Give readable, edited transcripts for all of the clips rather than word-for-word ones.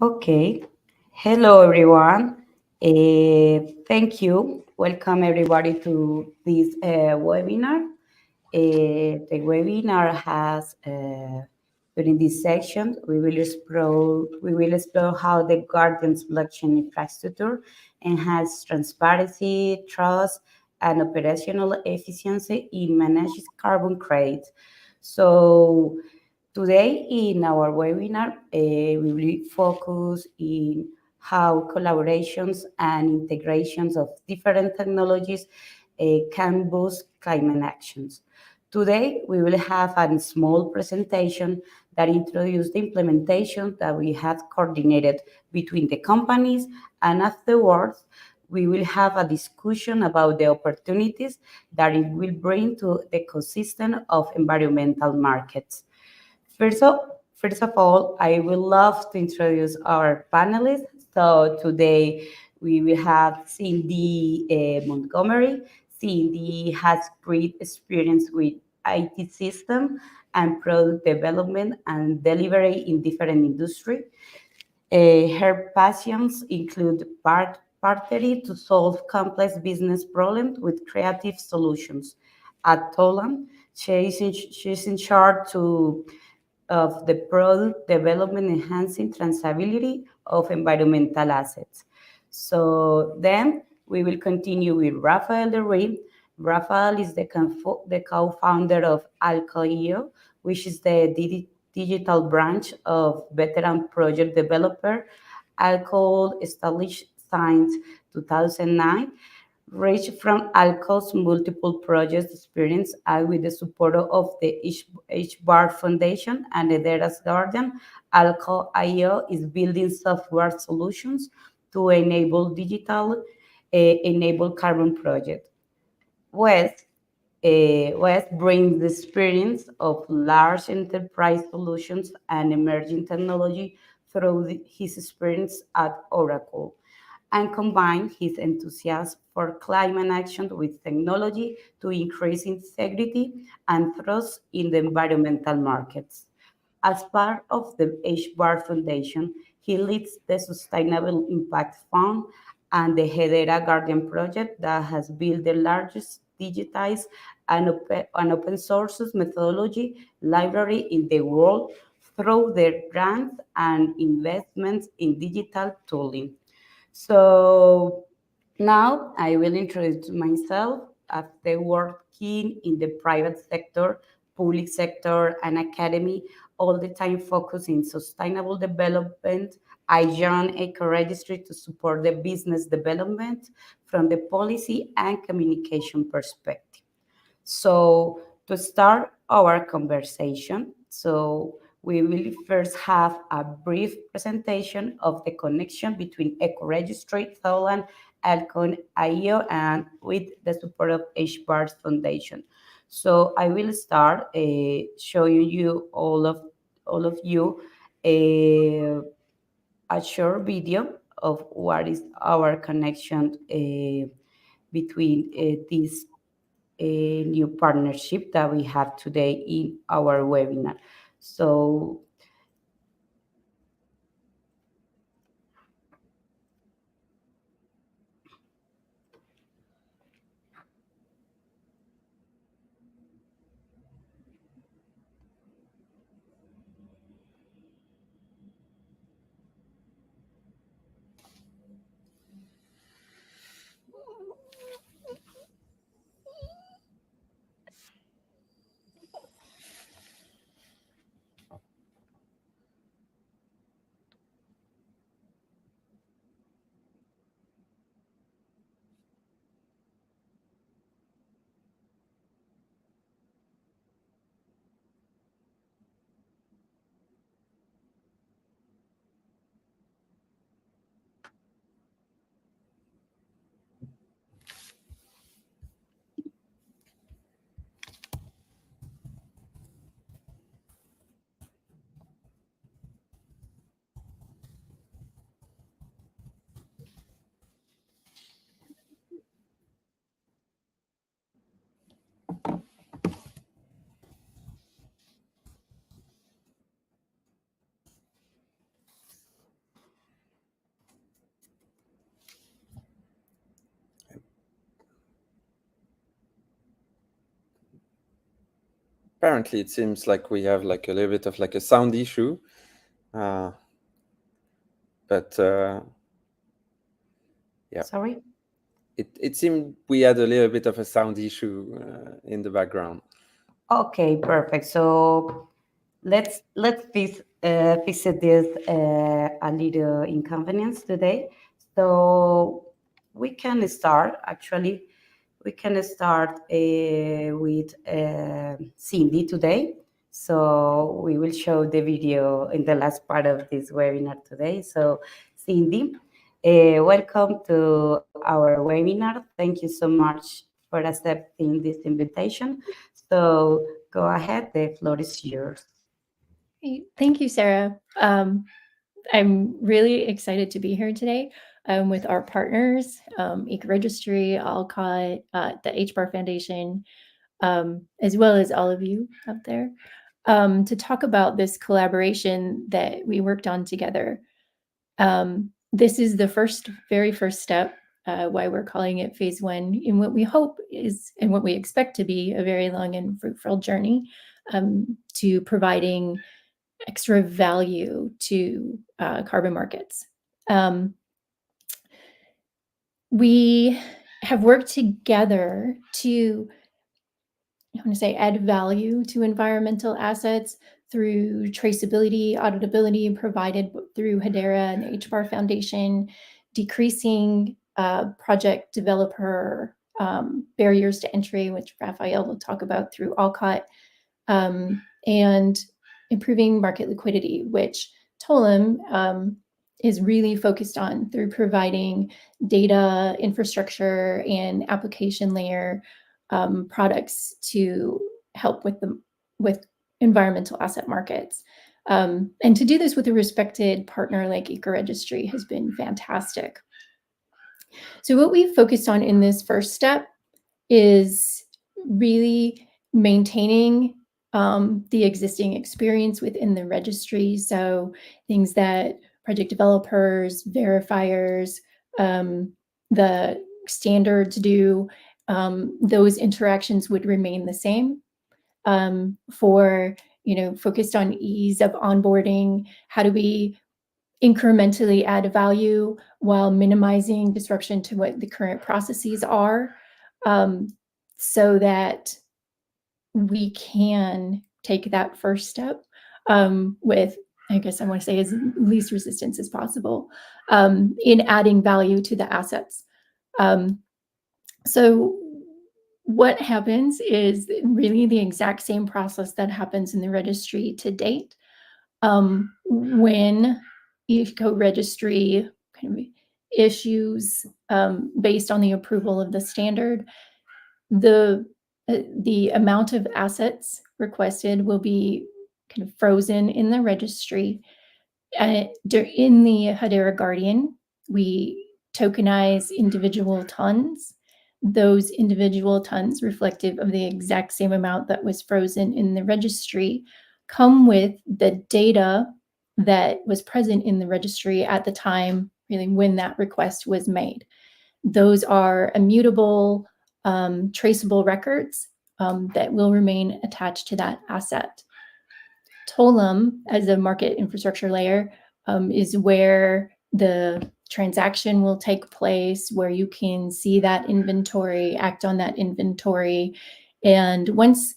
Okay. Hello, everyone. Thank you. Welcome, everybody, to this webinar. The webinar has, during this section, we will explore how the Guardian's blockchain infrastructure enhances transparency, trust, and operational efficiency in managed carbon credits. So today in our webinar, we will focus in how collaborations and integrations of different technologies can boost climate actions. Today, we will have a small presentation that introduces the implementation that we have coordinated between the companies, and afterwards, we will have a discussion about the opportunities that it will bring to the ecosystem of environmental markets. First of, first of all, I would love to introduce our panelists. So today we will have Cindy Montgomery. Cindy has great experience with IT system and product development and delivery in different industries. Her passions include partnering to solve complex business problems with creative solutions. At Tolam, she's in charge of the product development enhancing traceability of environmental assets. So then we will continue with Rafael Derry. Rafael is the co-founder of ALLCOT IO, which is the digital branch of veteran project developer. ALLCOT established since 2009, reached from ALLCOT's multiple project experience and with the support of the HBAR Foundation and Hedera's Guardian. ALLCOT IO is building software solutions to enable enable carbon projects. West West brings the experience of large enterprise solutions and emerging technology through his experience at Oracle and combine his enthusiasm for climate action with technology to increase integrity and trust in the environmental markets. As part of the HBAR Foundation, he leads the Sustainable Impact Fund and the Hedera Guardian project that has built the largest digitized and open source methodology library in the world through their grants and investments in digital tooling. So now I will introduce myself after working in the private sector, public sector, and academy, all the time focusing sustainable development. I joined EcoRegistry to support the business development from the policy and communication perspective. So to start our conversation, we will first have a brief presentation of the connection between EcoRegistry, Tolam, ALLCOT IO, and with the support of HBAR Foundation. So I will start showing you all of you a short video of what is our connection between this new partnership that we have today in our webinar. So Apparently, it seems like we have like a little bit of like a sound issue, but yeah, Sorry. it seemed we had a little bit of a sound issue in the background. Okay, perfect. So let's visit this a little inconvenience today. So we can start actually. We can start with Cindy today. So we will show the video in the last part of this webinar today. So Cindy, welcome to our webinar. Thank you so much for accepting this invitation. So go ahead, the floor is yours. Thank you, Sarah. I'm really excited to be here today with our partners, EcoRegistry, ALLCOT, the HBAR Foundation, as well as all of you out there, to talk about this collaboration that we worked on together. This is the very first step, why we're calling it phase one, in what we hope is, and what we expect to be, a very long and fruitful journey to providing extra value to carbon markets. We have worked together to, I want to say, add value to environmental assets through traceability, auditability provided through Hedera and the HBAR Foundation, decreasing project developer barriers to entry, which Raphael will talk about through ALLCOT, and improving market liquidity, which Tolam is really focused on through providing data infrastructure and application layer products to help with environmental asset markets. And to do this with a respected partner like EcoRegistry has been fantastic. So what we focused on in this first step is really maintaining the existing experience within the registry. So things that project developers, verifiers, the standards do, those interactions would remain the same. For, focused on ease of onboarding, how do we incrementally add value while minimizing disruption to what the current processes are, so that we can take that first step with, I guess I want to say, as least resistance as possible in adding value to the assets. So what happens is really the exact same process that happens in the registry to date. When EcoRegistry kind of issues based on the approval of the standard, the amount of assets requested will be kind of frozen in the registry. In the Hedera Guardian, we tokenize individual tons. Those individual tons, reflective of the exact same amount that was frozen in the registry, come with the data that was present in the registry at the time, really, when that request was made. Those are immutable, traceable records that will remain attached to that asset. Tolam, as a market infrastructure layer, is where the transaction will take place, where you can see that inventory, act on that inventory. And once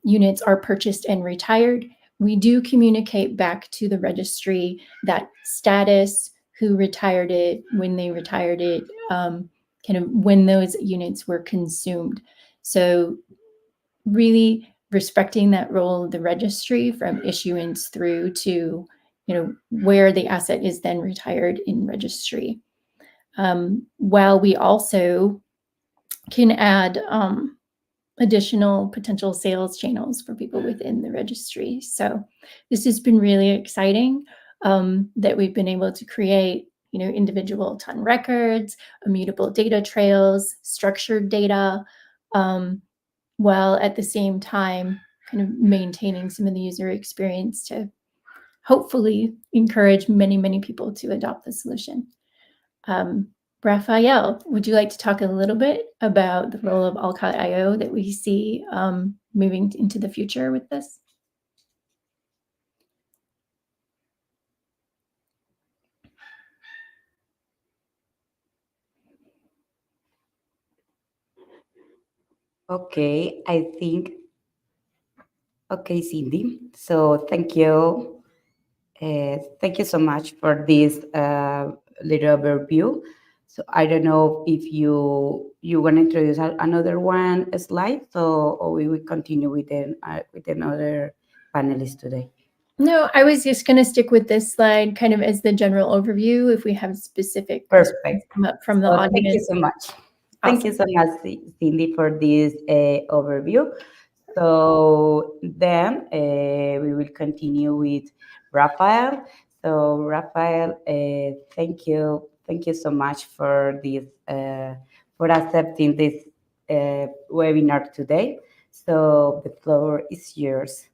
units are purchased and retired, we do communicate back to the registry that status, who retired it, when they retired it, kind of when those units were consumed. So really respecting that role of the registry from issuance through to, where the asset is then retired in registry. While we also can add additional potential sales channels for people within the registry. So this has been really exciting that we've been able to create, individual ton records, immutable data trails, structured data, while at the same time kind of maintaining some of the user experience to hopefully encourage many, many people to adopt the solution. Raphael, would you like to talk a little bit about the role of ALLCOT IO that we see moving into the future with this? Okay, I think, okay, Cindy. So thank you. Thank you so much for this little overview. So I don't know if you want to introduce another one slide, so or we will continue with another panelist today. No, I was just going to stick with this slide kind of as the general overview. If we have specific Perfect. questions come up from the So audience. thank you so much. Thank you so much, Cindy, for this overview. So then we will continue with Raphael. So Raphael, thank you so much for this for accepting this webinar today. So the floor is yours.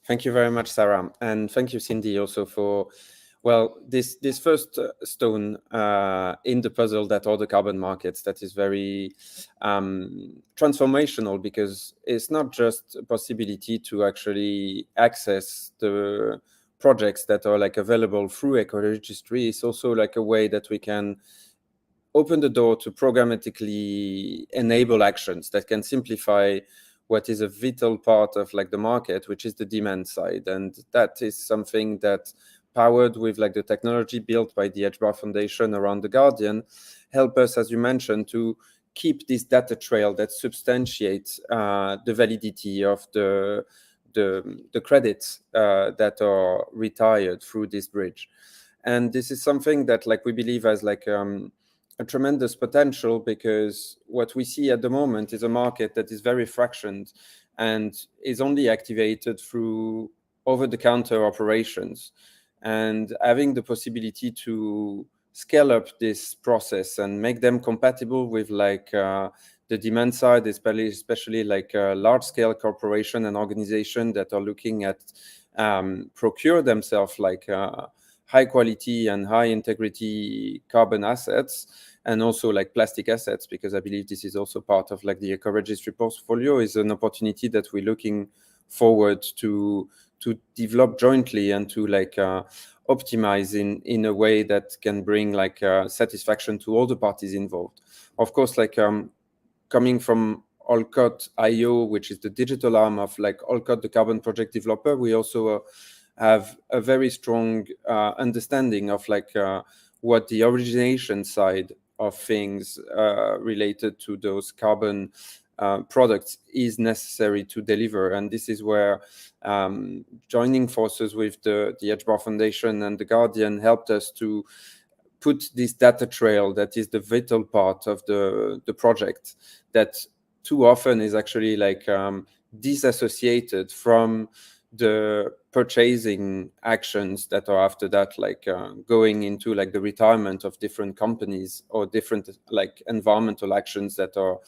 Thank you very much, Sarah, and thank you, Cindy, also for, well, this first stone in the puzzle that are the carbon markets. That is very transformational, because it's not just a possibility to actually access the projects that are like available through EcoRegistry. It's also like a way that we can open the door to programmatically enable actions that can simplify what is a vital part of like the market, which is the demand side. And that is something that, powered with like the technology built by the HBAR Foundation around the Guardian, help us, as you mentioned, to keep this data trail that substantiates the validity of the credits that are retired through this bridge. And this is something that like we believe has like a tremendous potential, because what we see at the moment is a market that is very fractioned and is only activated through over-the-counter operations. And having the possibility to scale up this process and make them compatible with like the demand side, especially like large-scale corporation and organization that are looking at procure themselves like high quality and high integrity carbon assets, and also like plastic assets, because I believe this is also part of like the EcoRegistry portfolio, is an opportunity that we're looking forward to develop jointly and to like optimize in a way that can bring like satisfaction to all the parties involved. Of course, like coming from ALLCOT IO, which is the digital arm of like ALLCOT, the carbon project developer, we also have a very strong understanding of like what the origination side of things related to those carbon products is necessary to deliver. And this is where joining forces with the HBAR Foundation and the Guardian helped us to put this data trail that is the vital part of the project, that too often is actually like disassociated from the purchasing actions that are after that, like going into like the retirement of different companies or different like environmental actions that are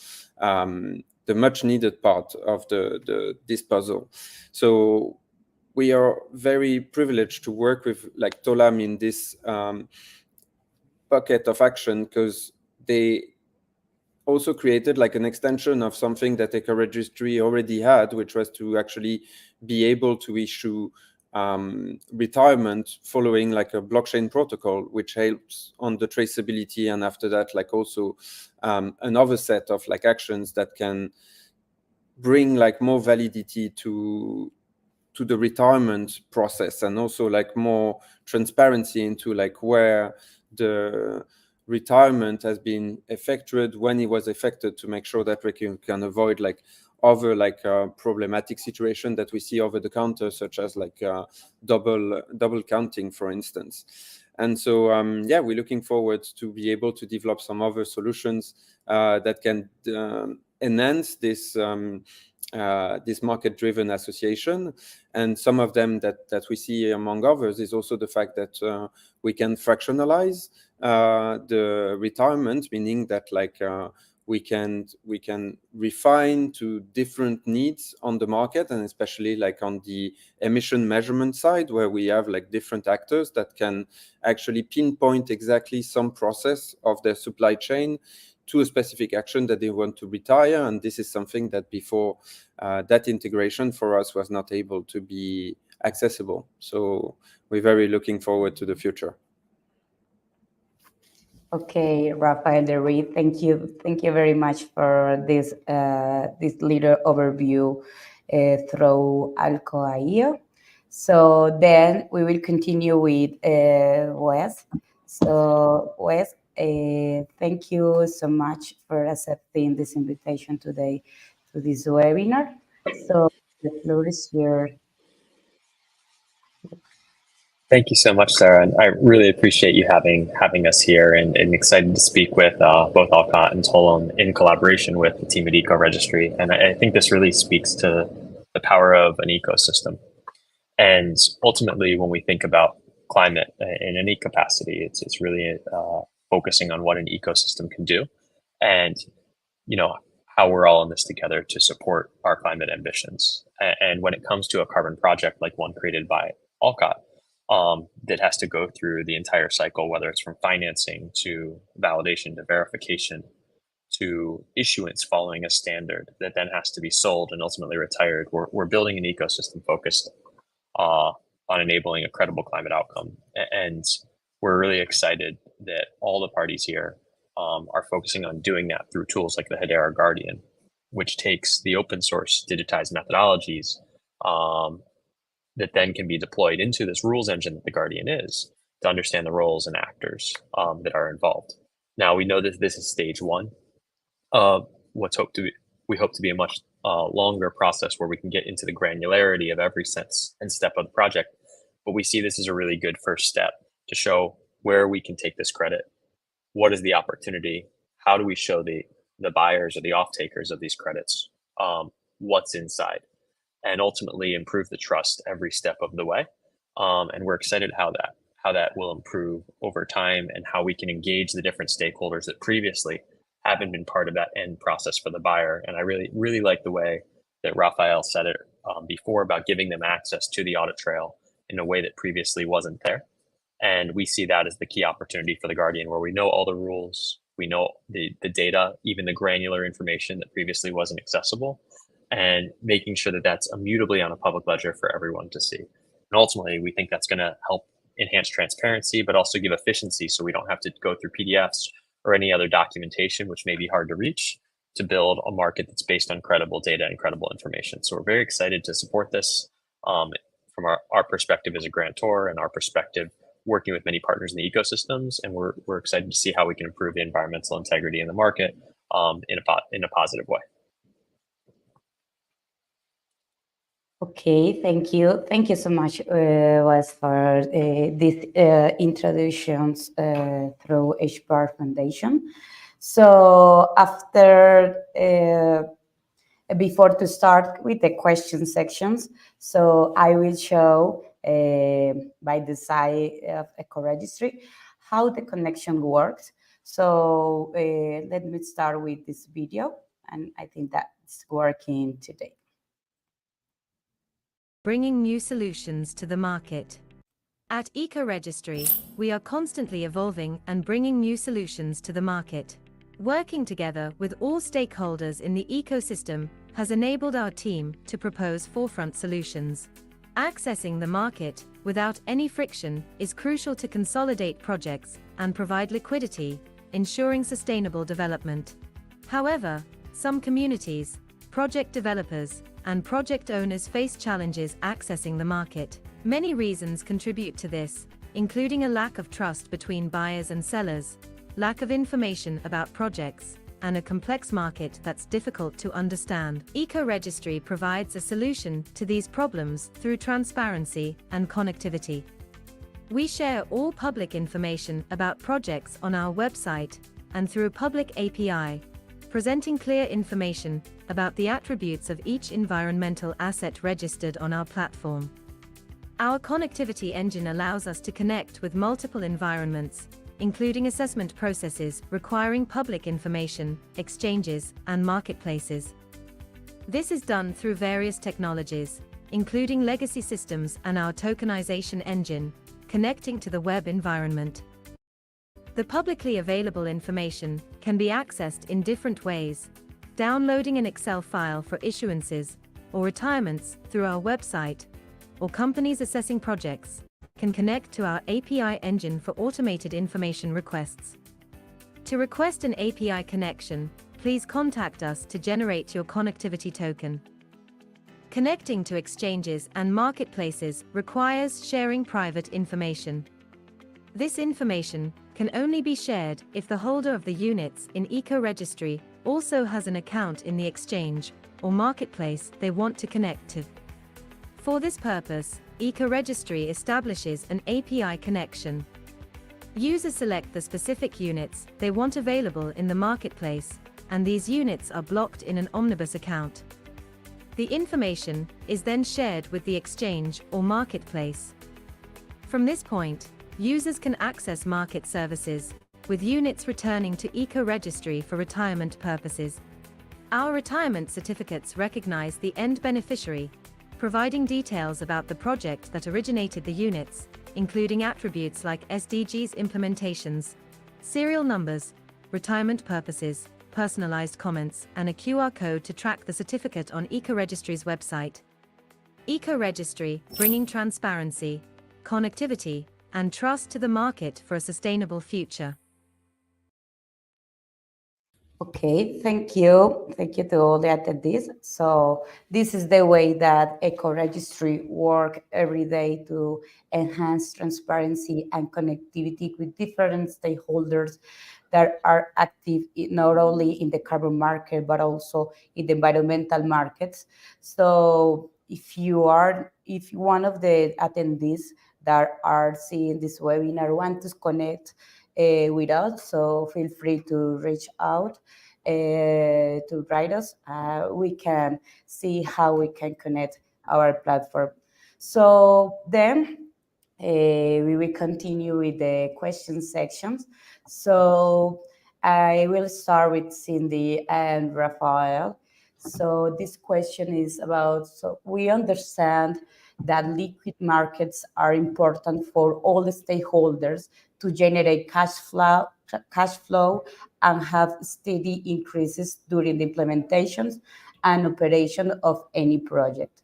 the much needed part of this puzzle. So we are very privileged to work with like Tolam in this bucket of action, because they also created like an extension of something that EcoRegistry already had, which was to actually be able to issue retirement following like a blockchain protocol, which helps on the traceability, and after that like also another set of like actions that can bring like more validity to the retirement process, and also like more transparency into like where the retirement has been effectuated, when it was effected, to make sure that we can avoid like other like problematic situation that we see over the counter, such as like double counting, for instance. And so yeah, we're looking forward to be able to develop some other solutions that can enhance this this market-driven association. And some of them that we see, among others, is also the fact that we can fractionalize the retirement, meaning that like we can refine to different needs on the market, and especially like on the emission measurement side, where we have like different actors that can actually pinpoint exactly some process of their supply chain to a specific action that they want to retire. And this is something that before that integration for us was not able to be accessible. So we're very looking forward to the future. Okay, Rafael de Reed, thank you very much for this little overview through ALLCOT IO. So then we will continue with Wes. So Wes, thank you so much for accepting this invitation today to this webinar. So the floor is yours. Thank you so much, Sarah, and I really appreciate you having us here, and excited to speak with both ALLCOT and Tolam in collaboration with the team at EcoRegistry. And I think this really speaks to the power of an ecosystem. And ultimately, when we think about climate in any capacity, it's really focusing on what an ecosystem can do, and how we're all in this together to support our climate ambitions. And when it comes to a carbon project like one created by ALLCOT, that has to go through the entire cycle, whether it's from financing to validation to verification to issuance following a standard that then has to be sold and ultimately retired. We're building an ecosystem focused on enabling a credible climate outcome. And we're really excited that all the parties here are focusing on doing that through tools like the Hedera Guardian, which takes the open source digitized methodologies that then can be deployed into this rules engine that the Guardian is, to understand the roles and actors that are involved. Now, we know that this is stage one of we hope to be a much longer process where we can get into the granularity of every sense and step of the project. But we see this as a really good first step to show where we can take this credit. What is the opportunity? How do we show the buyers or the off-takers of these credits what's inside? And ultimately improve the trust every step of the way. And we're excited how that will improve over time, and how we can engage the different stakeholders that previously haven't been part of that end process for the buyer. And I really, really like the way that Rafael said it before about giving them access to the audit trail in a way that previously wasn't there. And we see that as the key opportunity for the Guardian, where we know all the rules, we know the data, even the granular information that previously wasn't accessible, and making sure that that's immutably on a public ledger for everyone to see. And ultimately, we think that's going to help enhance transparency, but also give efficiency, so we don't have to go through PDFs or any other documentation, which may be hard to reach, to build a market that's based on credible data and credible information. So we're very excited to support this from our perspective as a grantor, and our perspective working with many partners in the ecosystems. And we're excited to see how we can improve the environmental integrity in the market in a positive way. Okay, thank you. Thank you so much, Wes, for these introductions through HBAR Foundation. So before to start with the question sections, so I will show by the side of EcoRegistry how the connection works. So let me start with this video, and I think that's working today. Bringing new solutions to the market. At EcoRegistry, we are constantly evolving and bringing new solutions to the market. Working together with all stakeholders in the ecosystem has enabled our team to propose forefront solutions. Accessing the market without any friction is crucial to consolidate projects and provide liquidity, ensuring sustainable development. However, some communities, project developers, and project owners face challenges accessing the market. Many reasons contribute to this, including a lack of trust between buyers and sellers, lack of information about projects, and a complex market that's difficult to understand. EcoRegistry provides a solution to these problems through transparency and connectivity. We share all public information about projects on our website and through a public API, presenting clear information about the attributes of each environmental asset registered on our platform. Our connectivity engine allows us to connect with multiple environments, including assessment processes requiring public information, exchanges, and marketplaces. This is done through various technologies, including legacy systems and our tokenization engine, connecting to the web environment. The publicly available information can be accessed in different ways: downloading an Excel file for issuances or retirements through our website, or companies assessing projects can connect to our API engine for automated information requests. To request an API connection, please contact us to generate your connectivity token. Connecting to exchanges and marketplaces requires sharing private information. This information can only be shared if the holder of the units in EcoRegistry also has an account in the exchange or marketplace they want to connect to. For this purpose, EcoRegistry establishes an API connection. Users select the specific units they want available in the marketplace, and these units are blocked in an omnibus account. The information is then shared with the exchange or marketplace. From this point, users can access market services, with units returning to EcoRegistry for retirement purposes. Our retirement certificates recognize the end beneficiary, providing details about the project that originated the units, including attributes like SDGs implementations, serial numbers, retirement purposes, personalized comments, and a QR code to track the certificate on EcoRegistry's website. EcoRegistry, bringing transparency, connectivity, and trust to the market for a sustainable future. Okay, thank you. Thank you to all the attendees. So this is the way that EcoRegistry work every day to enhance transparency and connectivity with different stakeholders that are active not only in the carbon market, but also in the environmental markets. So if one of the attendees that are seeing this webinar want to connect with us, so feel free to reach out to write us. We can see how we can connect our platform. So then we will continue with the question sections. So I will start with Cindy and Rafael. So this question is about, so we understand that liquid markets are important for all the stakeholders to generate cash flow and have steady increases during the implementations and operation of any project.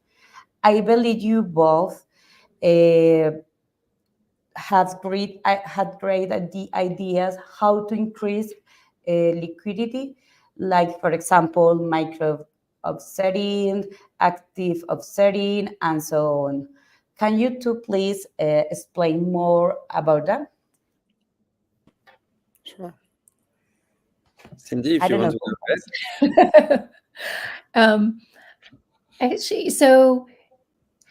I believe you both had great ideas how to increase liquidity, like, for example, micro offsetting, active offsetting, and so on. Can you two please explain more about that? Sure. Cindy, if I you don't want know. to go ahead. Actually, so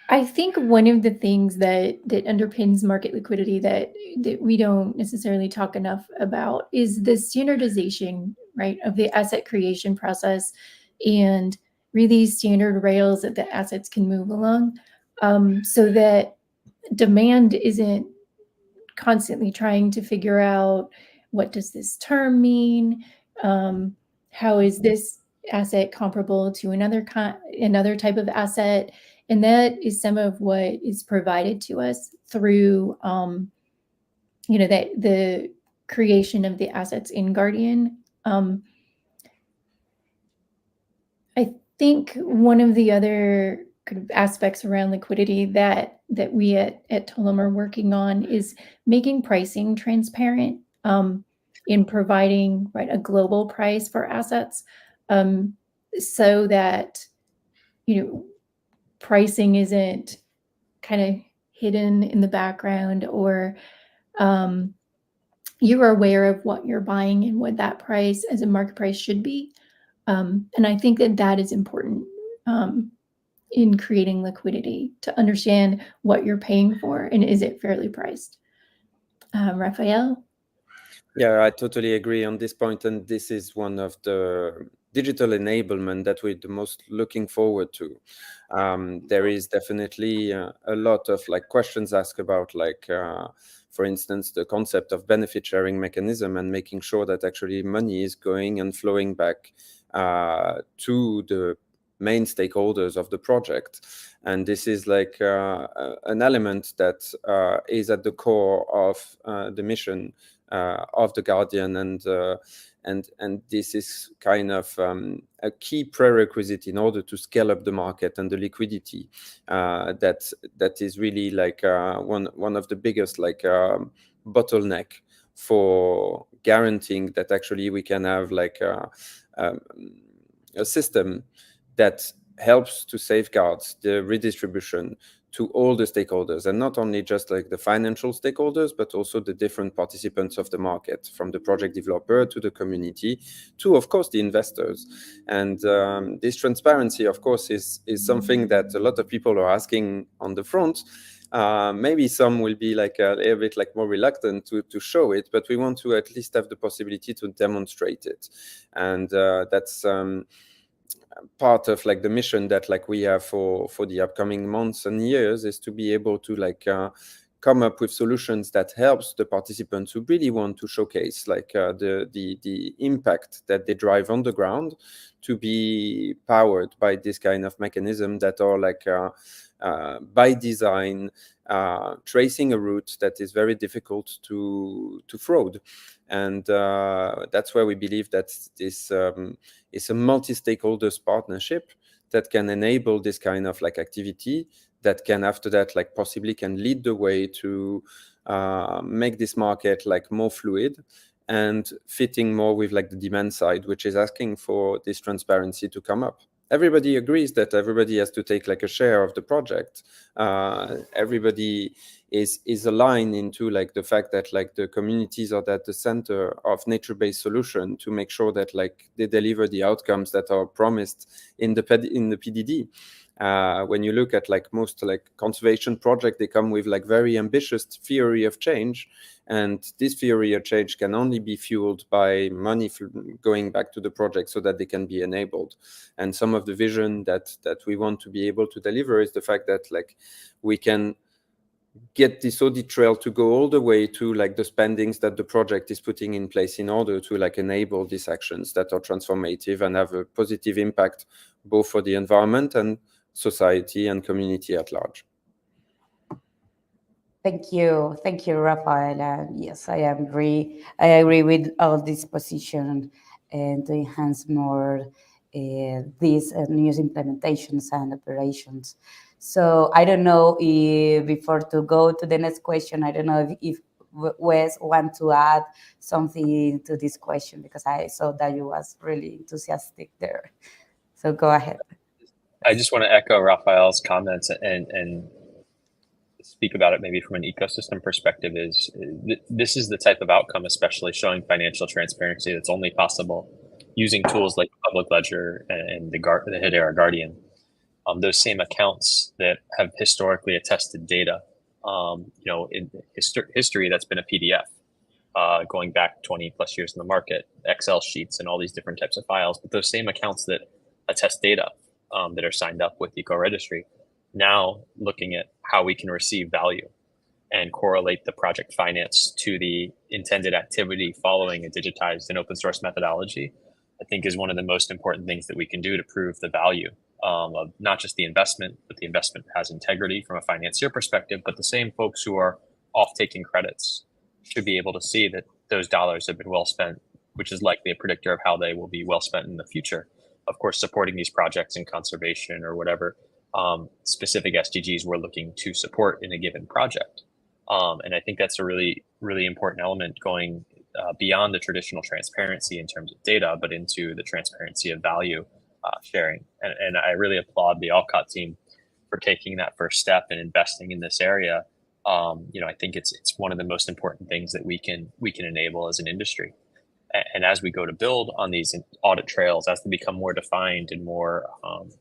I think one of the things that underpins market liquidity that we don't necessarily talk enough about is the standardization, right, of the asset creation process and really standard rails that the assets can move along, so that demand isn't constantly trying to figure out, what does this term mean? How is this asset comparable to another type of asset? And that is some of what is provided to us through, the creation of the assets in Guardian. I think one of the other kind of aspects around liquidity that we at Tolam are working on is making pricing transparent, in providing, right, a global price for assets, so that pricing isn't kind of hidden in the background, or you are aware of what you're buying and what that price as a market price should be. And I think that is important in creating liquidity, to understand what you're paying for and is it fairly priced. Rafael? Yeah, I totally agree on this point, and this is one of the digital enablement that we're the most looking forward to. There is definitely a lot of questions asked about for instance, the concept of benefit sharing mechanism and making sure that actually money is going and flowing back to the main stakeholders of the project. And this is like an element that is at the core of the mission of the Guardian, and this is kind of a key prerequisite in order to scale up the market and the liquidity. That is really like one of the biggest like bottleneck for guaranteeing that actually we can have like a system that helps to safeguard the redistribution to all the stakeholders, and not only just like the financial stakeholders, but also the different participants of the market, from the project developer to the community to, of course, the investors. And this transparency, of course, is something that a lot of people are asking on the front. Maybe some will be like a little bit like more reluctant to show it, but we want to at least have the possibility to demonstrate it. And that's part of like the mission that like we have for the upcoming months and years, is to be able to like come up with solutions that helps the participants who really want to showcase like the impact that they drive on the ground, to be powered by this kind of mechanism that are like by design tracing a route that is very difficult to fraud. And that's where we believe that this is a multi-stakeholders partnership that can enable this kind of like activity, that can after that like possibly can lead the way to make this market like more fluid and fitting more with like the demand side, which is asking for this transparency to come up. Everybody agrees that everybody has to take like a share of the project. Everybody is aligned into like the fact that like the communities are at the center of nature-based solution to make sure that like they deliver the outcomes that are promised in the PDD. When you look at like most like conservation project, they come with like very ambitious theory of change, and this theory of change can only be fueled by money going back to the project so that they can be enabled. And some of the vision that we want to be able to deliver is the fact that like we can get this audit trail to go all the way to like the spendings that the project is putting in place in order to like enable these actions that are transformative and have a positive impact both for the environment and society and community at large. Thank you, Rafael. And yes, I agree with all this position, and to enhance more these new implementations and operations. So I don't know if, before to go to the next question, I don't know if Wes want to add something to this question, because I saw that you was really enthusiastic there. So go ahead. I just want to echo Rafael's comments and speak about it maybe from an ecosystem perspective. Is this is the type of outcome, especially showing financial transparency, that's only possible using tools like Public Ledger and the Hedera Guardian. Those same accounts that have historically attested data, in history that's been a PDF, going back 20 plus years in the market, Excel sheets and all these different types of files. But those same accounts that attest data that are signed up with EcoRegistry, now looking at how we can receive value and correlate the project finance to the intended activity following a digitized and open source methodology, I think is one of the most important things that we can do to prove the value of not just the investment, but the investment has integrity from a financier perspective. But the same folks who are off taking credits should be able to see that those dollars have been well spent, which is likely a predictor of how they will be well spent in the future. Of course, supporting these projects in conservation or whatever specific SDGs we're looking to support in a given project. And I think that's a really, really important element, going beyond the traditional transparency in terms of data, but into the transparency of value sharing. And I really applaud the ALLCOT team for taking that first step and investing in this area. I think it's one of the most important things that we can enable as an industry. And as we go to build on these audit trails, as they become more defined and more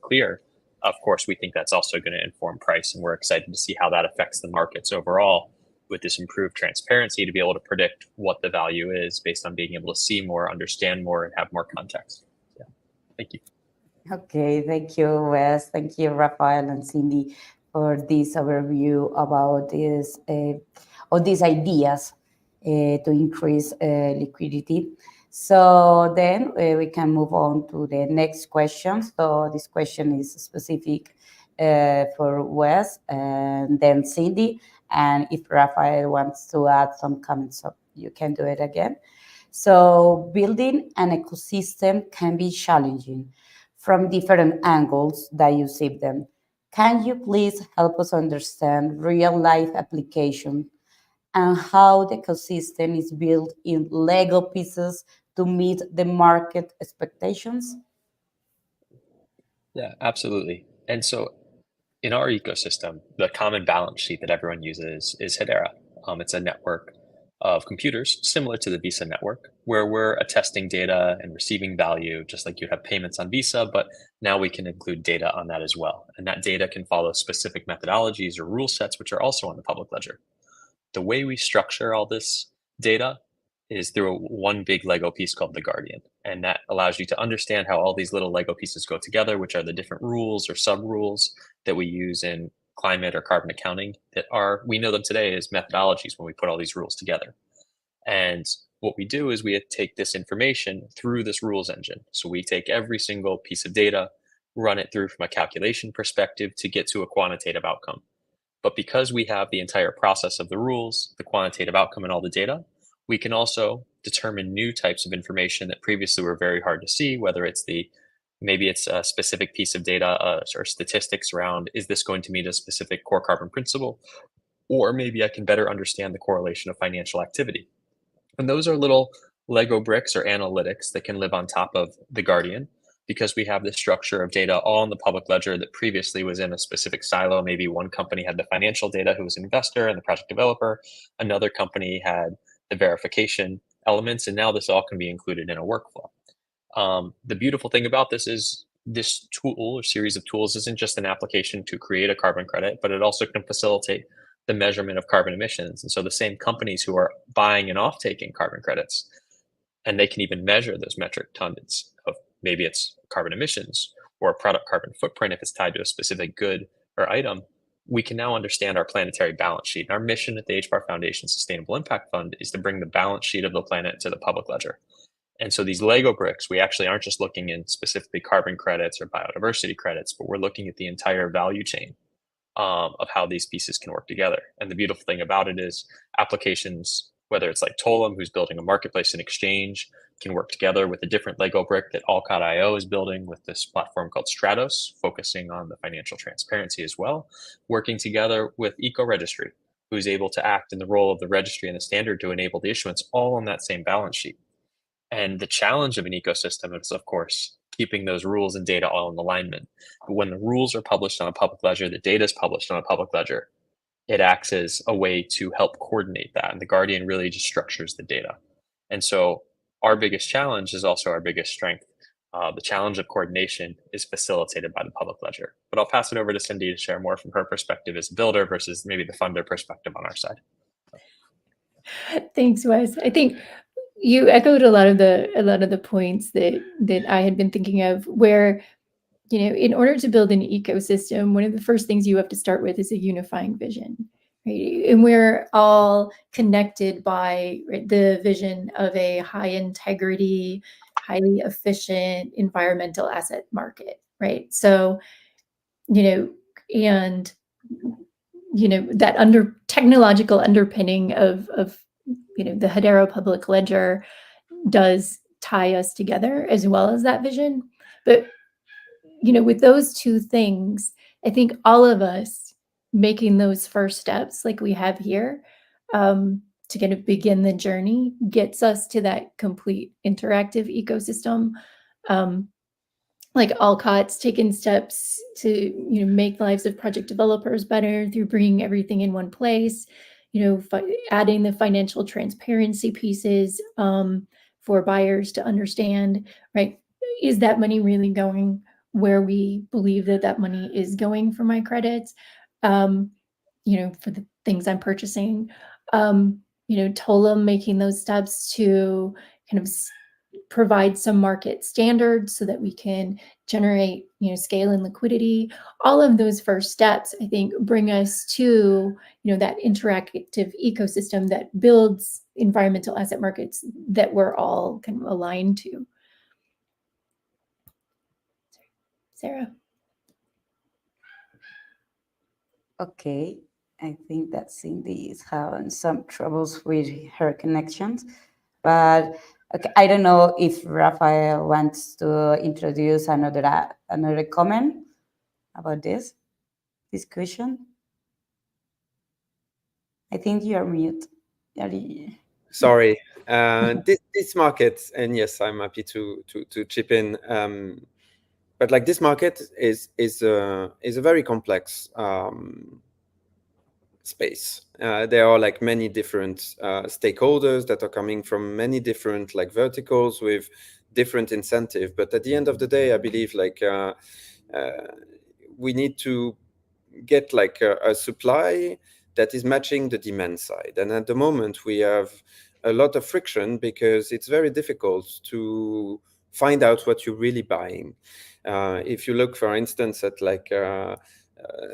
clear, of course, we think that's also going to inform price. And we're excited to see how that affects the markets overall, with this improved transparency, to be able to predict what the value is based on being able to see more, understand more, and have more context. Yeah. Thank you. Okay, thank you, Wes. Thank you, Rafael and Cindy, for this overview about this of these ideas to increase liquidity. So then we can move on to the next question. So this question is specific for Wes and then Cindy. And if Rafael wants to add some comments, so you can do it again. So building an ecosystem can be challenging from different angles that you see them. Can you please help us understand real-life application and how the ecosystem is built in Lego pieces to meet the market expectations? Yeah, absolutely. And so in our ecosystem, the common balance sheet that everyone uses is Hedera. It's a network of computers similar to the Visa network, where we're attesting data and receiving value, just like you have payments on Visa, but now we can include data on that as well. And that data can follow specific methodologies or rule sets, which are also on the public ledger. The way we structure all this data is through one big Lego piece called the Guardian. And that allows you to understand how all these little Lego pieces go together, which are the different rules or sub rules that we use in climate or carbon accounting that are, we know them today as methodologies when we put all these rules together. And what we do is we take this information through this rules engine. So we take every single piece of data, run it through from a calculation perspective to get to a quantitative outcome. But because we have the entire process of the rules, the quantitative outcome, and all the data, we can also determine new types of information that previously were very hard to see, whether it's maybe it's a specific piece of data or statistics around, is this going to meet a specific core carbon principle? Or maybe I can better understand the correlation of financial activity. And those are little Lego bricks or analytics that can live on top of the Guardian, because we have this structure of data all in the public ledger that previously was in a specific silo. Maybe one company had the financial data who was an investor and the project developer. Another company had the verification elements, and now this all can be included in a workflow. The beautiful thing about this is this tool or series of tools isn't just an application to create a carbon credit, but it also can facilitate the measurement of carbon emissions. And so the same companies who are buying and off-taking carbon credits, and they can even measure those metric tons of, maybe it's carbon emissions or a product carbon footprint if it's tied to a specific good or item, we can now understand our planetary balance sheet. And our mission at the HBAR Foundation Sustainable Impact Fund is to bring the balance sheet of the planet to the public ledger. And so these Lego bricks, we actually aren't just looking in specifically carbon credits or biodiversity credits, but we're looking at the entire value chain of how these pieces can work together. And the beautiful thing about it is applications, whether it's like Tolam, who's building a marketplace and exchange, can work together with a different Lego brick that ALLCOT IO is building with this platform called Stratos, focusing on the financial transparency as well, working together with EcoRegistry, who's able to act in the role of the registry and the standard to enable the issuance all on that same balance sheet. And the challenge of an ecosystem is, of course, keeping those rules and data all in alignment. But when the rules are published on a public ledger, the data is published on a public ledger, it acts as a way to help coordinate that. And the Guardian really just structures the data. And so our biggest challenge is also our biggest strength. The challenge of coordination is facilitated by the public ledger. But I'll pass it over to Cindy to share more from her perspective as a builder versus maybe the funder perspective on our side. Thanks, Wes. I think you echoed a lot of the points that I had been thinking of, where, you know, in order to build an ecosystem, one of the first things you have to start with is a unifying vision, right? And we're all connected by, right, the vision of a high integrity, highly efficient environmental asset market, right? So, you know, and, you know, that technological underpinning of you know, the Hedera public ledger does tie us together as well as that vision. But, you know, with those two things, I think all of us making those first steps like we have here to kind of begin the journey gets us to that complete interactive ecosystem. Like ALLCOT's taken steps to, you know, make the lives of project developers better through bringing everything in one place, you know, adding the financial transparency pieces for buyers to understand, right? Is that money really going where we believe that money is going for my credits, you know, for the things I'm purchasing? You know, Tolam making those steps to kind of provide some market standards so that we can generate, scale and liquidity. All of those first steps, I think, bring us to, that interactive ecosystem that builds environmental asset markets that we're all kind of aligned to. Sarah. Okay, I think that Cindy is having some troubles with her connections, but okay, I don't know if Rafael wants to introduce another comment about this discussion. I think you are mute. Sorry, this market, and yes, I'm happy to chip in. But like this market is a very complex space. There are like many different stakeholders that are coming from many different like verticals with different incentive. But at the end of the day, I believe like we need to get like a supply that is matching the demand side. And at the moment, we have a lot of friction because it's very difficult to find out what you're really buying. If you look, for instance, at like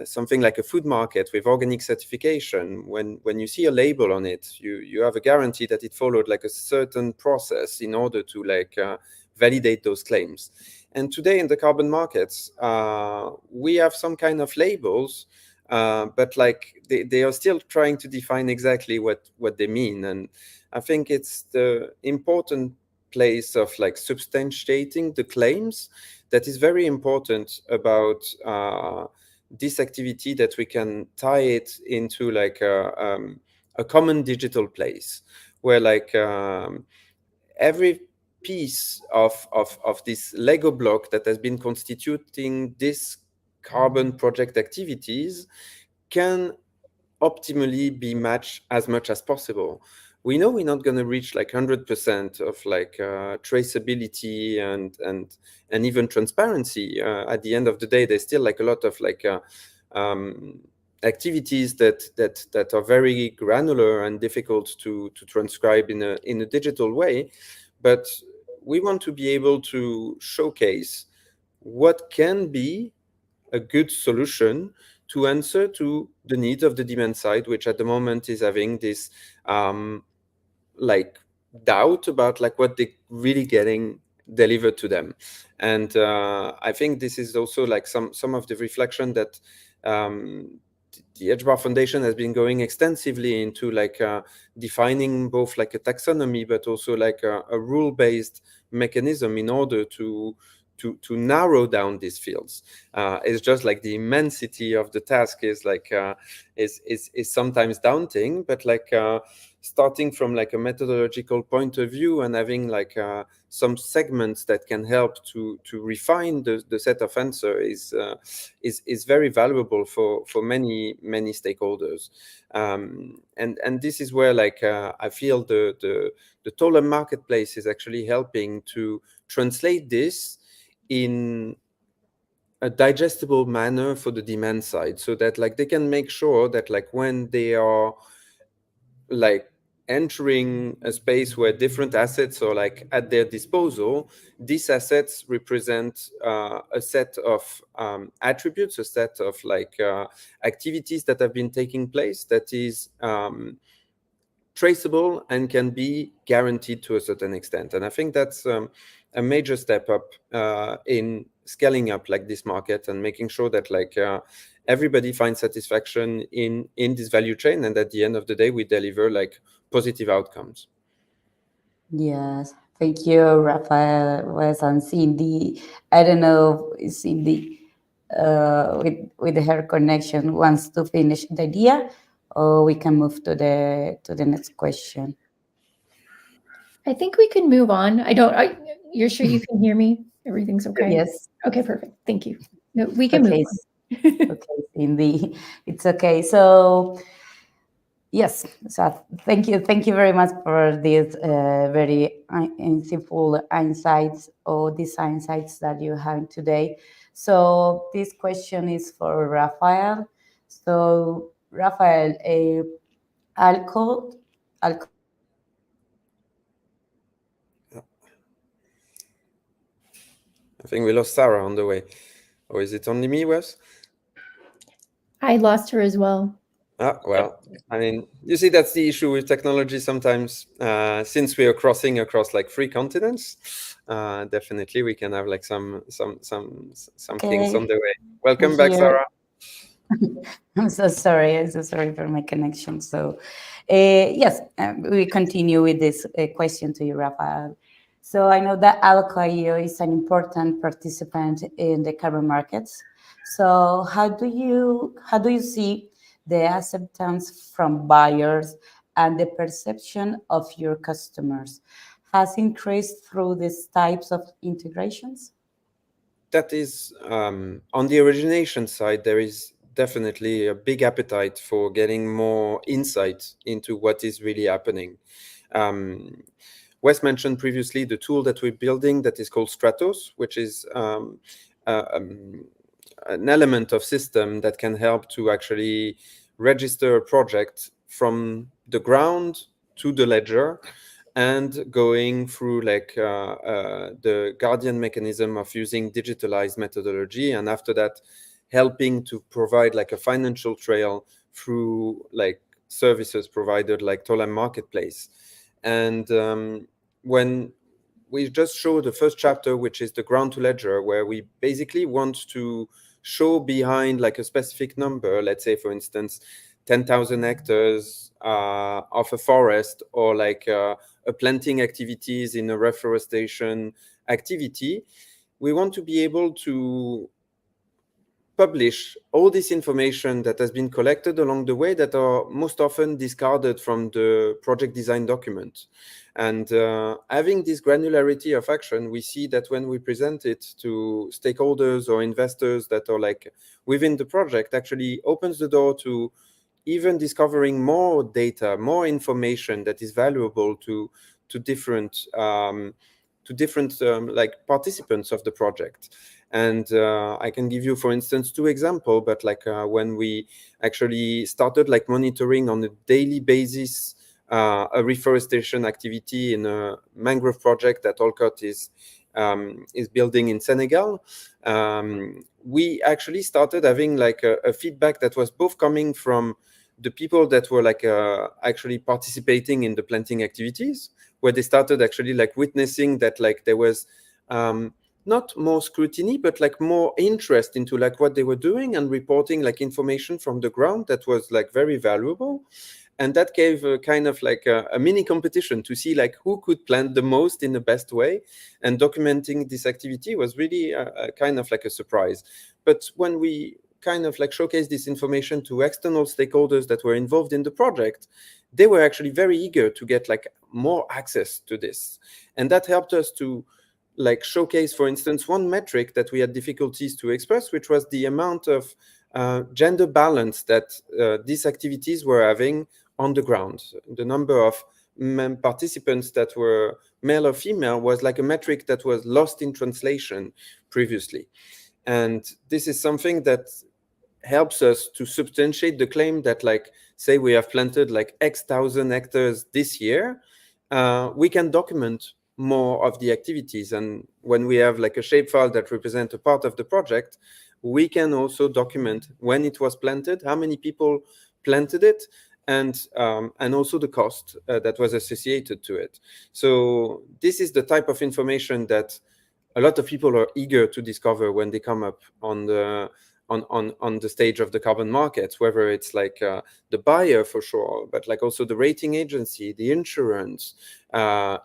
something like a food market with organic certification, when you see a label on it, you have a guarantee that it followed like a certain process in order to like validate those claims. And today in the carbon markets, we have some kind of labels, but like they are still trying to define exactly what they mean. And I think it's the important place of like substantiating the claims that is very important about this activity, that we can tie it into like a common digital place where like every piece of this Lego block that has been constituting this carbon project activities can optimally be matched as much as possible. We know we're not going to reach like 100% of like traceability and even transparency. At the end of the day, there's still like a lot of like activities that are very granular and difficult to transcribe in a digital way. But we want to be able to showcase what can be a good solution to answer to the needs of the demand side, which at the moment is having this like doubt about like what they're really getting delivered to them. And I think this is also like some of the reflection that the HBAR Foundation has been going extensively into like defining both like a taxonomy, but also like a rule-based mechanism in order to narrow down these fields. It's just like the immensity of the task is like is sometimes daunting, but like starting from like a methodological point of view and having like some segments that can help to refine the set of answer is very valuable for many stakeholders. And this is where like I feel the Tolam marketplace is actually helping to translate this in a digestible manner for the demand side, so that like they can make sure that like when they are like entering a space where different assets are like at their disposal, these assets represent a set of attributes, a set of like activities that have been taking place that is traceable and can be guaranteed to a certain extent. And I think that's a major step up in scaling up like this market and making sure that like everybody finds satisfaction in this value chain, and at the end of the day we deliver like positive outcomes. Yes, thank you, Rafael, Wes, and Cindy. I don't know if Cindy, with her connection, wants to finish the idea, or we can move to the next question. I think we can move on. You're sure you can hear me? Everything's okay? Yes. Okay, perfect. Thank you. No, we can move on. Okay, Cindy, it's okay. So yes, so thank you very much for these very insightful insights, or these insights that you have today. So this question is for Rafael. So Rafael, ALLCOT I think we lost Sarah on the way. Or is it only me, Wes? I lost her as well. Well, I mean, you see, that's the issue with technology sometimes. Since we are crossing across like 3 continents, definitely we can have like some things on the way. Welcome back, Sarah. I'm so sorry. I'm so sorry for my connection. So, yes, we continue with this question to you, Rafael. So I know that ALLCOT IO is an important participant in the carbon markets. So how do you see the acceptance from buyers and the perception of your customers has increased through these types of integrations? That is, on the origination side, there is definitely a big appetite for getting more insight into what is really happening. Wes mentioned previously the tool that we're building that is called Stratos, which is an element of system that can help to actually register a project from the ground to the ledger, and going through like the guardian mechanism of using digitalized methodology, and after that helping to provide like a financial trail through like services provided like Tolam marketplace. And when we just show the first chapter, which is the ground to ledger, where we basically want to show behind like a specific number, let's say for instance 10,000 hectares of a forest, or like a planting activities in a reforestation activity, we want to be able to publish all this information that has been collected along the way, that are most often discarded from the project design document. And having this granularity of action, we see that when we present it to stakeholders or investors that are like within the project, actually opens the door to even discovering more data, more information that is valuable to different like participants of the project. And I can give you, for instance, 2 examples, but like when we actually started like monitoring on a daily basis a reforestation activity in a mangrove project that ALLCOT is building in Senegal, we actually started having like a feedback that was both coming from the people that were like actually participating in the planting activities, where they started actually like witnessing that like there was not more scrutiny, but like more interest into like what they were doing, and reporting like information from the ground that was like very valuable. And that gave a kind of like a mini competition to see like who could plant the most in the best way. And documenting this activity was really a kind of like a surprise. But when we kind of like showcase this information to external stakeholders that were involved in the project, they were actually very eager to get like more access to this. And that helped us to like showcase, for instance, one metric that we had difficulties to express, which was the amount of gender balance that these activities were having on the ground. The number of participants that were male or female was like a metric that was lost in translation previously. And this is something that helps us to substantiate the claim that, like, say we have planted like X thousand hectares this year, we can document more of the activities. And when we have like a shapefile that represents a part of the project, we can also document when it was planted, how many people planted it, and also the cost that was associated to it. So this is the type of information that a lot of people are eager to discover when they come up on the stage of the carbon markets, whether it's like the buyer for sure, but like also the rating agency, the insurance,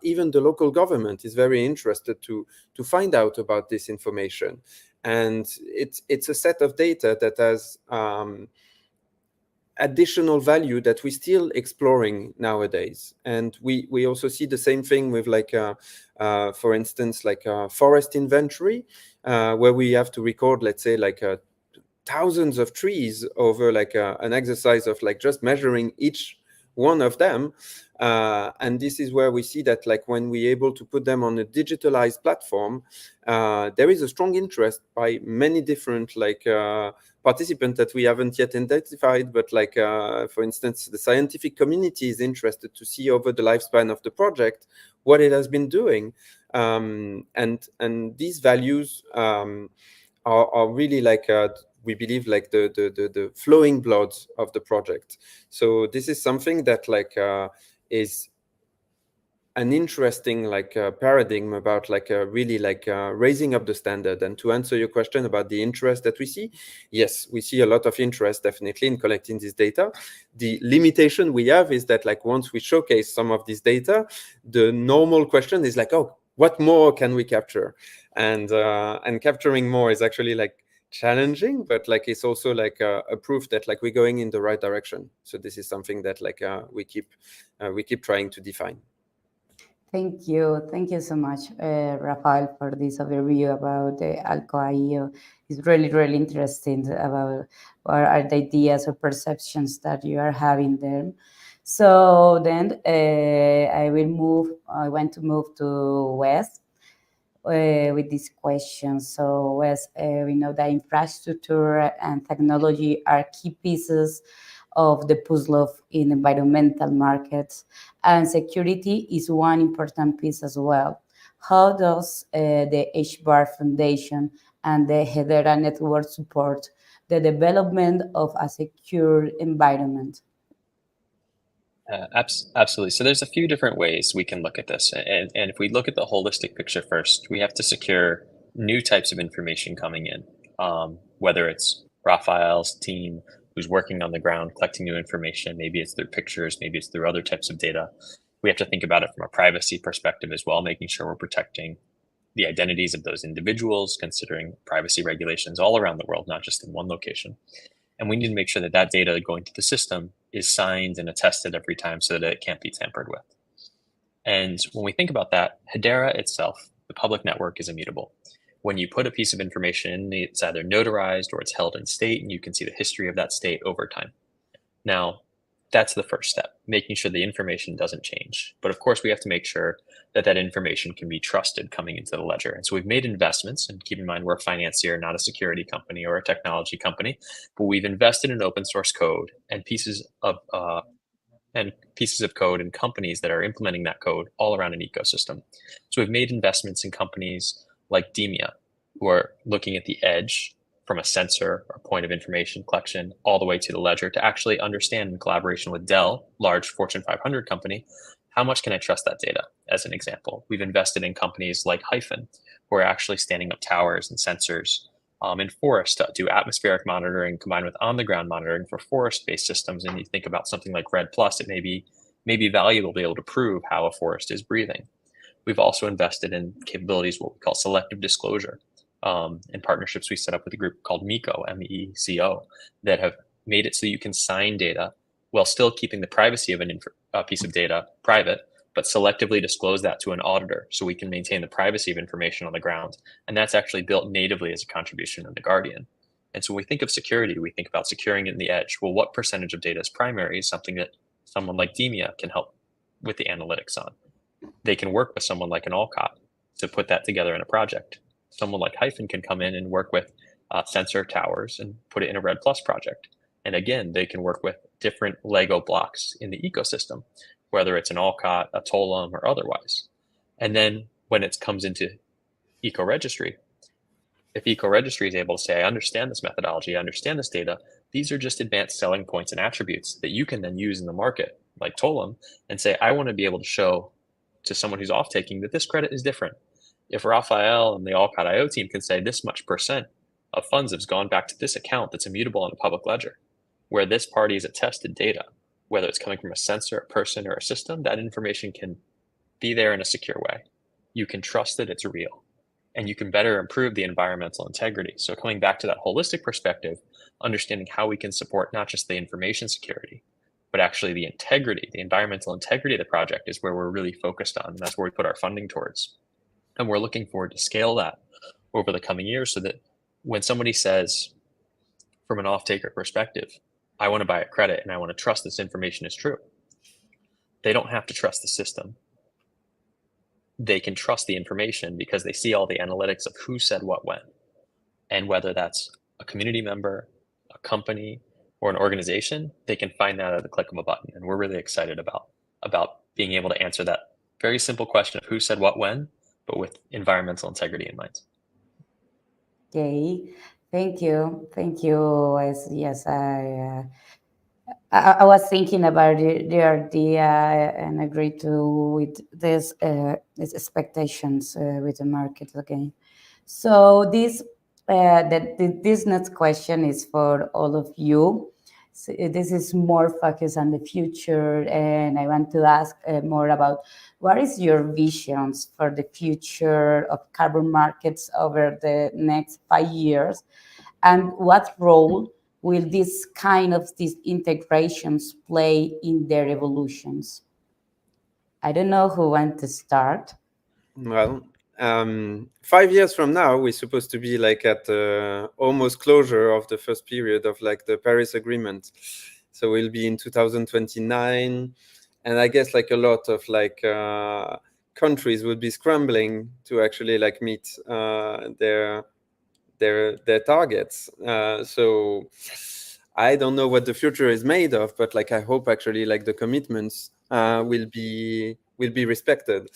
even the local government is very interested to find out about this information. And it's a set of data that has additional value that we're still exploring nowadays. And we also see the same thing with like for instance, like a forest inventory, where we have to record, let's say, like thousands of trees over like an exercise of like just measuring each one of them. And this is where we see that like when we're able to put them on a digitalized platform, there is a strong interest by many different like participants that we haven't yet identified, but like for instance, the scientific community is interested to see over the lifespan of the project what it has been doing. And these values are really like we believe like the flowing blood of the project. So this is something that like is an interesting like paradigm about like really like raising up the standard. And to answer your question about the interest that we see, yes, we see a lot of interest definitely in collecting this data. The limitation we have is that like once we showcase some of this data, the normal question is like, oh, what more can we capture? And capturing more is actually like challenging, but like it's also like a proof that like we're going in the right direction. So this is something that like we keep trying to define. Thank you so much, Rafael, for this overview about the ALLCOT IO. It's really, really interesting about what are the ideas or perceptions that you are having there. So then I want to move to Wes with this question. So Wes, we know that infrastructure and technology are key pieces of the puzzle in environmental markets, and security is one important piece as well. How does the HBAR Foundation and the Hedera network support the development of a secure environment? Absolutely. So there's a few different ways we can look at this. And if we look at the holistic picture first, we have to secure new types of information coming in, whether it's Rafael's team who's working on the ground, collecting new information. Maybe it's through pictures, maybe it's through other types of data. We have to think about it from a privacy perspective as well, making sure we're protecting the identities of those individuals, considering privacy regulations all around the world, not just in one location. And we need to make sure that that data going to the system is signed and attested every time so that it can't be tampered with. And when we think about that, Hedera itself, the public network, is immutable. When you put a piece of information in, it's either notarized or it's held in state, and you can see the history of that state over time. Now, that's the first step, making sure the information doesn't change. But of course, we have to make sure that that information can be trusted coming into the ledger. And so we've made investments, and keep in mind, we're a financier, not a security company or a technology company, but we've invested in open source code and pieces of code and companies that are implementing that code all around an ecosystem. So we've made investments in companies like Demia, who are looking at the edge from a sensor or point of information collection all the way to the ledger to actually understand, in collaboration with Dell, large Fortune 500 company, how much can I trust that data? As an example, we've invested in companies like Hyphen, who are actually standing up towers and sensors in forest to do atmospheric monitoring combined with on-the-ground monitoring for forest-based systems. And you think about something like Red Plus, it may be valuable to be able to prove how a forest is breathing. We've also invested in capabilities, what we call selective disclosure, in partnerships we set up with a group called MECO, MECO, that have made it so you can sign data while still keeping the privacy of a piece of data private, but selectively disclose that to an auditor so we can maintain the privacy of information on the ground. And that's actually built natively as a contribution in the Guardian. And so when we think of security, we think about securing it in the edge. Well, what percentage of data is primary is something that someone like Demia can help with the analytics on. They can work with someone like an ALLCOT to put that together in a project. Someone like Hyphen can come in and work with sensor towers and put it in a Red Plus project. And again, they can work with different Lego blocks in the ecosystem, whether it's an ALLCOT, a Tolam, or otherwise. And then when it comes into EcoRegistry, if EcoRegistry is able to say, I understand this methodology, I understand this data, these are just advanced selling points and attributes that you can then use in the market, like Tolam, and say, I want to be able to show to someone who's off-taking that this credit is different. If Rafael and the ALLCOT IO team can say this much percent of funds has gone back to this account that's immutable in a public ledger, where this party has attested data, whether it's coming from a sensor, a person, or a system, that information can be there in a secure way. You can trust that it's real, and you can better improve the environmental integrity. So coming back to that holistic perspective, understanding how we can support not just the information security, but actually the integrity, the environmental integrity of the project is where we're really focused on. And that's where we put our funding towards. And we're looking forward to scale that over the coming years so that when somebody says, from an off-taker perspective, I want to buy a credit and I want to trust this information is true, they don't have to trust the system. They can trust the information because they see all the analytics of who said what when, and whether that's a community member, a company, or an organization, they can find that at the click of a button. And we're really excited about being able to answer that very simple question of who said what when, but with environmental integrity in mind. Okay, thank you, thank you. Yes, I was thinking about the idea and agree to with these expectations with the market again. So this next question is for all of you. So this is more focused on the future, and I want to ask more about what is your visions for the future of carbon markets over the next 5 years, and what role will these integrations play in their evolutions? I don't know who wants to start. Well, 5 years from now, we're supposed to be like at almost closure of the first period of like the Paris Agreement. So we'll be in 2029, and I guess like a lot of like countries would be scrambling to actually like meet their targets. So I don't know what the future is made of, but like I hope actually like the commitments will be respected.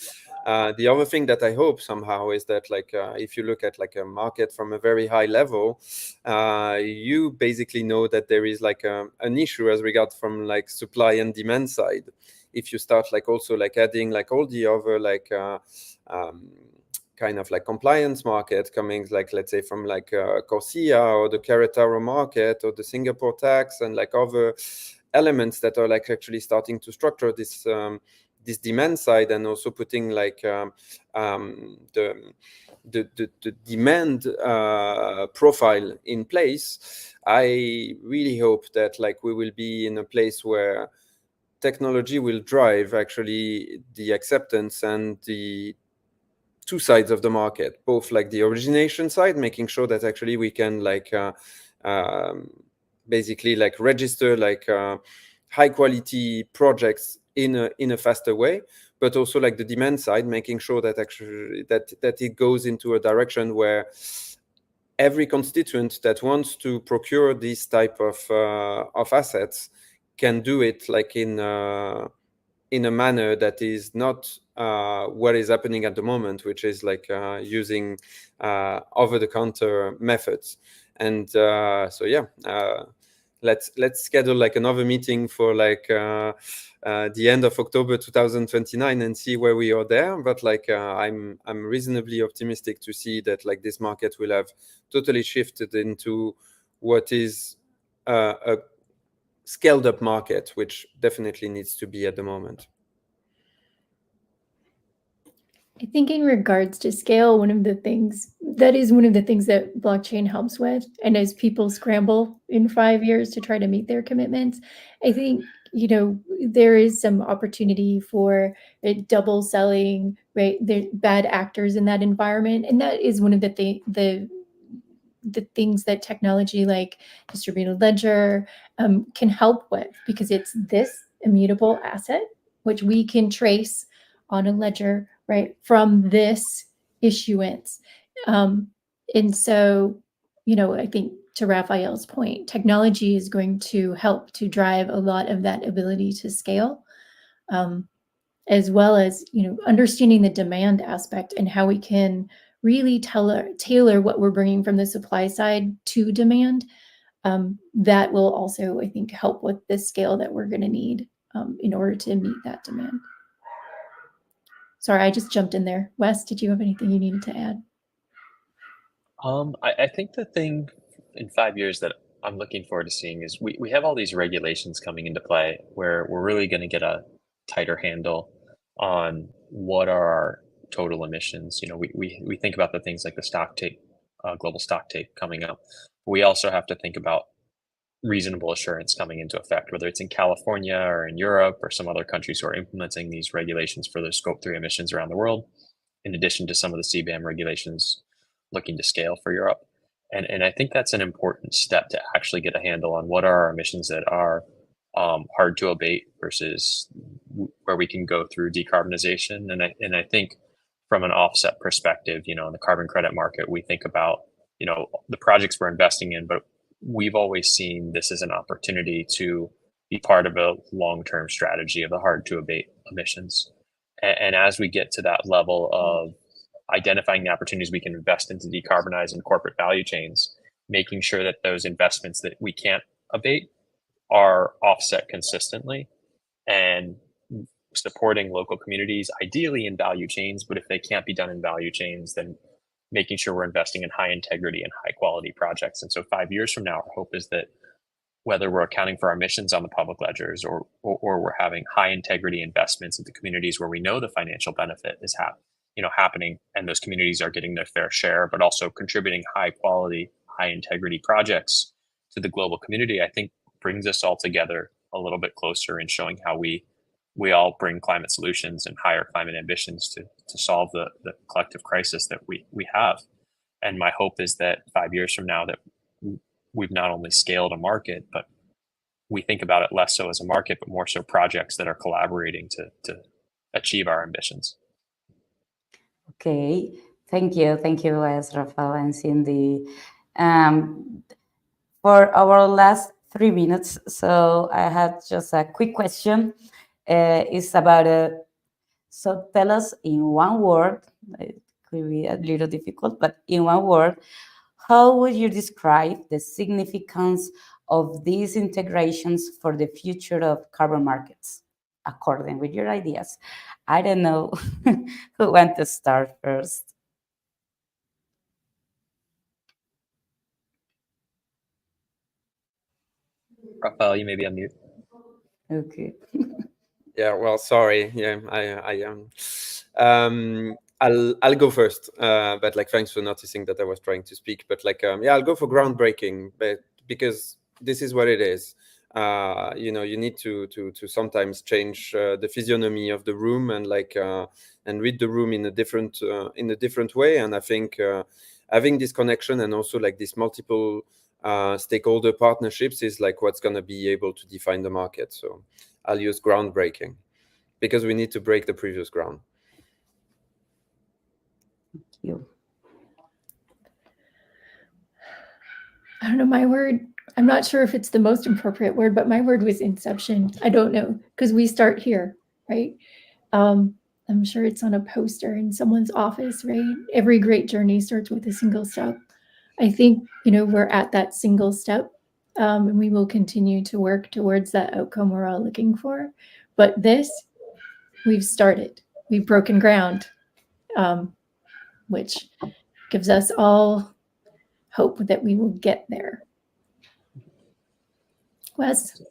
The other thing that I hope somehow is that like if you look at like a market from a very high level, you basically know that there is like an issue as regards from like supply and demand side. If you start like also like adding like all the other like kind of like compliance market coming like let's say from like Corsia or the Querétaro market or the Singapore tax and like other elements that are like actually starting to structure this this demand side, and also putting like the demand profile in place. I really hope that like we will be in a place where technology will drive actually the acceptance and the two sides of the market, both like the origination side, making sure that actually we can like basically like register like high quality projects in a faster way, but also like the demand side, making sure that actually that it goes into a direction where every constituent that wants to procure this type of assets can do it like in a manner that is not what is happening at the moment, which is like using over-the-counter methods. And so yeah, let's schedule like another meeting for like the end of October 2029 and see where we are there. But like I'm reasonably optimistic to see that like this market will have totally shifted into what is a scaled up market, which definitely needs to be at the moment. I think in regards to scale, one of the things that blockchain helps with, and as people scramble in 5 years to try to meet their commitments, I think, you know, there is some opportunity for double selling, right? The bad actors in that environment. And that is one of the things that technology like distributed ledger can help with, because it's this immutable asset, which we can trace on a ledger, right, from this issuance. And so, you know, I think to Raphael's point, technology is going to help to drive a lot of that ability to scale, as well as, you know, understanding the demand aspect and how we can really tailor what we're bringing from the supply side to demand. That will also, I think, help with the scale that we're going to need in order to meet that demand. Sorry, I just jumped in there. Wes, did you have anything you needed to add? I think the thing in 5 years that I'm looking forward to seeing is we have all these regulations coming into play where we're really going to get a tighter handle on what are our total emissions. You know, we think about the things like the stock take, global stock take coming up. We also have to think about reasonable assurance coming into effect, whether it's in California or in Europe or some other countries who are implementing these regulations for their Scope 3 emissions around the world, in addition to some of the CBAM regulations looking to scale for Europe. And I think that's an important step to actually get a handle on what are our emissions that are hard to abate versus where we can go through decarbonization. And I think from an offset perspective, in the carbon credit market, we think about, the projects we're investing in, but we've always seen this as an opportunity to be part of a long-term strategy of the hard to abate emissions. And as we get to that level of identifying the opportunities we can invest into decarbonize in corporate value chains, making sure that those investments that we can't abate are offset consistently, and supporting local communities, ideally in value chains, but if they can't be done in value chains, then making sure we're investing in high integrity and high quality projects. And so 5 years from now, our hope is that whether we're accounting for our emissions on the public ledgers or we're having high integrity investments into communities where we know the financial benefit is happening, and those communities are getting their fair share, but also contributing high quality, high integrity projects to the global community, I think brings us all together a little bit closer in showing how we all bring climate solutions and higher climate ambitions to solve the collective crisis that we have. And my hope is that 5 years from now that we've not only scaled a market, but we think about it less so as a market, but more so projects that are collaborating to achieve our ambitions. Okay, thank you, Wes, Rafael, and Cindy. For our last 3 minutes, so I had just a quick question. It's about so tell us in one word. It could be a little difficult, but in one word, how would you describe the significance of these integrations for the future of carbon markets, according with your ideas? I don't know who wants to start first. Rafael, you may be on mute. Okay. Yeah, well, sorry. Yeah, I I'll go first. But thanks for noticing that I was trying to speak. But yeah, I'll go for groundbreaking, but because this is what it is. You need to sometimes change the physiognomy of the room and read the room in a different way. And I think having this connection and also this multiple stakeholder partnerships is what's going to be able to define the market. So I'll use groundbreaking because we need to break the previous ground. Thank you. I don't know, my word, I'm not sure if it's the most appropriate word, but my word was inception. I don't know, because we start here, right? I'm sure it's on a poster in someone's office, right? Every great journey starts with a single step. I think, we're at that single step, and we will continue to work towards that outcome we're all looking for. But we've started, we've broken ground, which gives us all hope that we will get there. Wes?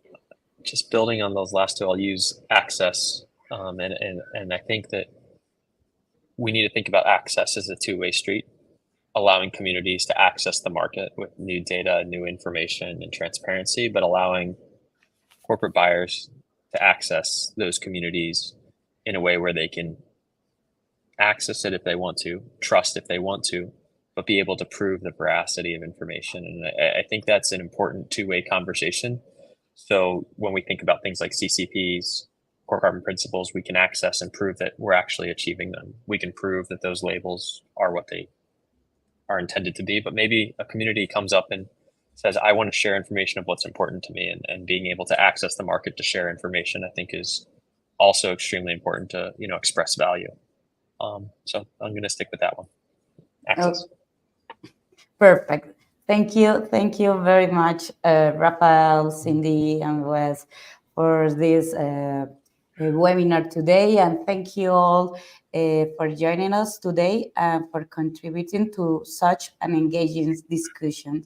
Just building on those last two, I'll use access. And I think that we need to think about access as a two-way street, allowing communities to access the market with new data, new information, and transparency, but allowing corporate buyers to access those communities in a way where they can access it if they want to, trust if they want to, but be able to prove the veracity of information. And I think that's an important two-way conversation. So when we think about things like CCPs, core carbon principles, we can access and prove that we're actually achieving them. We can prove that those labels are what they are intended to be, but maybe a community comes up and says, I want to share information of what's important to me, and being able to access the market to share information, I think is also extremely important to, express value. So I'm going to stick with that one. Access. Oh, perfect. Thank you very much, Rafael, Cindy, and Wes, for this webinar today, and thank you all for joining us today and for contributing to such an engaging discussion.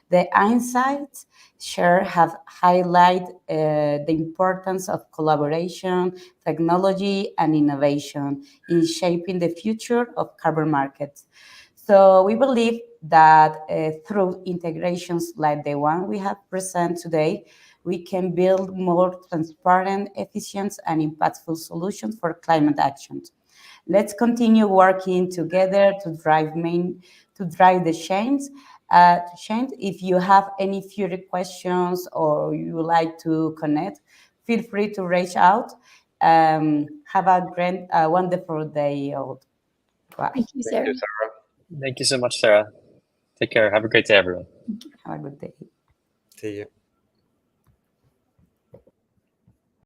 The insights shared have highlighted the importance of collaboration, technology, and innovation in shaping the future of carbon markets. So we believe that through integrations like the one we have presented today, we can build more transparent, efficient, and impactful solutions for climate action. Let's continue working together to drive the change. If you have any further questions or you would like to connect, feel free to reach out. Have a great, wonderful day. Bye. Thank you, Sarah. Thank you, Sarah. Thank you so much, Sarah. Take care. Have a great day, everyone. Have a good day. See you.